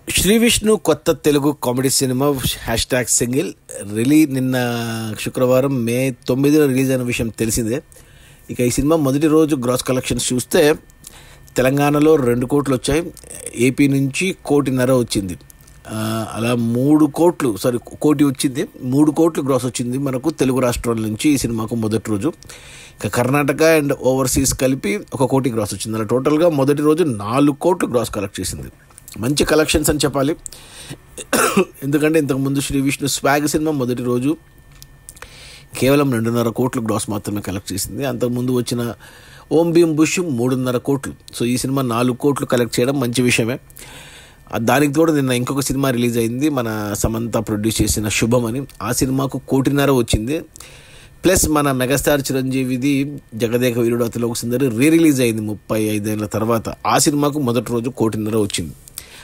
శ్రీ విష్ణు కొత్త Telugu comedy cinema #single నిన్న శుక్రవారం మే 9న రిలీజ్ అయిన విషయం తెలిసిందే. ఇక ఈ సినిమా మొదటి రోజు గ్రాస్ కలెక్షన్స్ చూస్తే తెలంగాణలో 2 కోట్లు వచ్చాయి, ఏపీ నుంచి 1.5 వచ్చింది. అలా 3 కోటి వచ్చింది, 3 కోట్లు గ్రాస్ వచ్చింది మనకు తెలుగు రాష్ట్రాల నుంచి ఈ సినిమాకు మొదటి రోజు. ఇక కర్ణాటక అండ్ ఓవర్సీస్ కలిపి 1 కోటి గ్రాస్ వచ్చింది. అలా టోటల్గా మొదటి రోజు 4 కోట్లు గ్రాస్ కలెక్ట్ చేసింది. మంచి కలెక్షన్స్ అని చెప్పాలి, ఎందుకంటే ఇంతకుముందు శ్రీ విష్ణు స్వాగ్ సినిమా మొదటి రోజు కేవలం 2.5 కోట్లు గ్రాస్ మాత్రమే కలెక్ట్ చేసింది. అంతకుముందు వచ్చిన ఓం భీం బుష్ 3.5 కోట్లు. సో ఈ సినిమా 4 కోట్లు కలెక్ట్ చేయడం మంచి విషయమే. దానికి తోడు నిన్న ఇంకొక సినిమా రిలీజ్ అయింది, మన సమంత ప్రొడ్యూస్ చేసిన శుభం అని. ఆ సినిమాకు 1.5 వచ్చింది. ప్లస్ మన మెగాస్టార్ చిరంజీవిది జగదేక వీరుడు అతిలోక సుందరి రిలీజ్ అయింది 35 ఏళ్ళ తర్వాత. ఆ సినిమాకు మొదటి రోజు 1.5 వచ్చింది.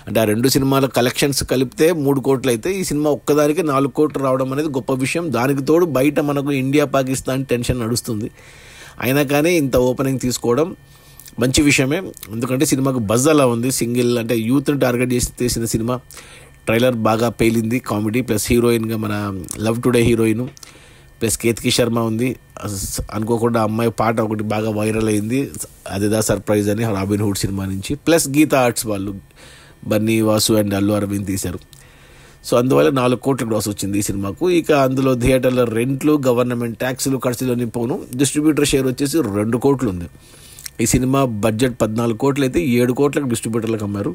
అంటే ఆ 2 సినిమాల కలెక్షన్స్ కలిపితే 3 కోట్లు అయితే ఈ సినిమా ఒక్కదానికి 4 కోట్లు రావడం అనేది గొప్ప విషయం. దానికి తోడు బయట మనకు ఇండియా పాకిస్తాన్ టెన్షన్ నడుస్తుంది, అయినా కానీ ఇంత ఓపెనింగ్ తీసుకోవడం మంచి విషయమే. ఎందుకంటే సినిమాకు బజ్ అలా ఉంది. సింగిల్ అంటే యూత్ని టార్గెట్ చేసి తీసిన సినిమా. ట్రైలర్ బాగా పేలింది, కామెడీ ప్లస్ హీరోయిన్గా మన love today heroine plus Ketki Sharma ఉంది. అనుకోకుండా అమ్మాయి పాట ఒకటి బాగా వైరల్ అయింది, అదిదా సర్ప్రైజ్ అని రాబిన్ హుడ్ సినిమా నుంచి. ప్లస్ గీతా ఆర్ట్స్ వాళ్ళు బన్నీ వాసు అండ్ అల్లు అరవింద్ తీశారు. సో అందువల్ల 4 కోట్ల గ్రాస్ వచ్చింది ఈ సినిమాకు. ఇక అందులో థియేటర్ల రెంట్లు, గవర్నమెంట్ ట్యాక్సులు, ఖర్చులు నింపవును. డిస్ట్రిబ్యూటర్ షేర్ వచ్చేసి 2 కోట్లు ఉంది. ఈ సినిమా బడ్జెట్ 14 కోట్లు అయితే 7 కోట్లకు డిస్ట్రిబ్యూటర్లకు అమ్మారు.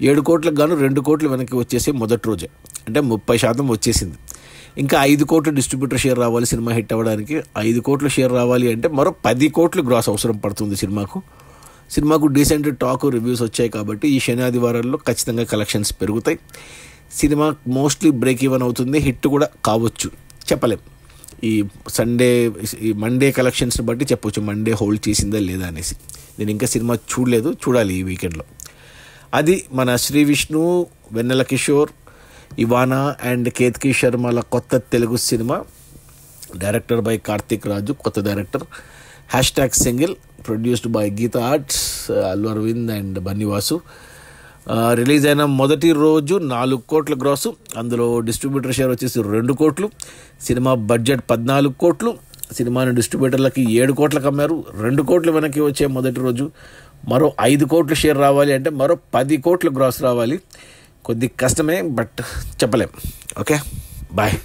7 కోట్లకు గాను 2 కోట్లు వెనక్కి వచ్చేసి మొదటి రోజే, అంటే 30% వచ్చేసింది. ఇంకా 5 కోట్లు డిస్ట్రిబ్యూటర్ షేర్ రావాలి సినిమా హిట్ అవ్వడానికి. 5 కోట్లు షేర్ రావాలి అంటే మరో 10 కోట్లు గ్రాస్ అవసరం పడుతుంది సినిమాకు డీసెంట్ టాక్ రివ్యూస్ వచ్చాయి కాబట్టి ఈ శని ఆదివారాల్లో ఖచ్చితంగా కలెక్షన్స్ పెరుగుతాయి. సినిమా మోస్ట్లీ బ్రేక్ ఈవెన్ అవుతుంది, హిట్ కూడా కావచ్చు, చెప్పలేం. ఈ మండే కలెక్షన్స్ని బట్టి చెప్పొచ్చు మండే హోల్డ్ చేసిందా లేదా అనేసి. నేను ఇంకా సినిమా చూడలేదు, చూడాలి ఈ వీకెండ్లో. అది మన శ్రీ విష్ణు, వెన్నెల కిషోర్, ఇవానా అండ్ కేత్కి శర్మల కొత్త Telugu cinema. Director by Karthik Raju, కొత్త director. #Single produced by Geetha arts, Allu Aravind and Bunny Vasu. Release అయిన మొదటి రోజు 4 కోట్ల గ్రాసు, అందులో డిస్ట్రిబ్యూటర్ షేర్ వచ్చేసి 2 కోట్లు. సినిమా బడ్జెట్ 14 కోట్లు. సినిమాని డిస్ట్రిబ్యూటర్లకి 7 కోట్లకు అమ్మారు. 2 కోట్లు వెనక్కి వచ్చే మొదటి రోజు. మరో 5 కోట్లు షేర్ రావాలి అంటే మరో 10 కోట్ల గ్రాస్ రావాలి. కొద్ది కష్టమే, బట్ చెప్పలేం. Okay, bye.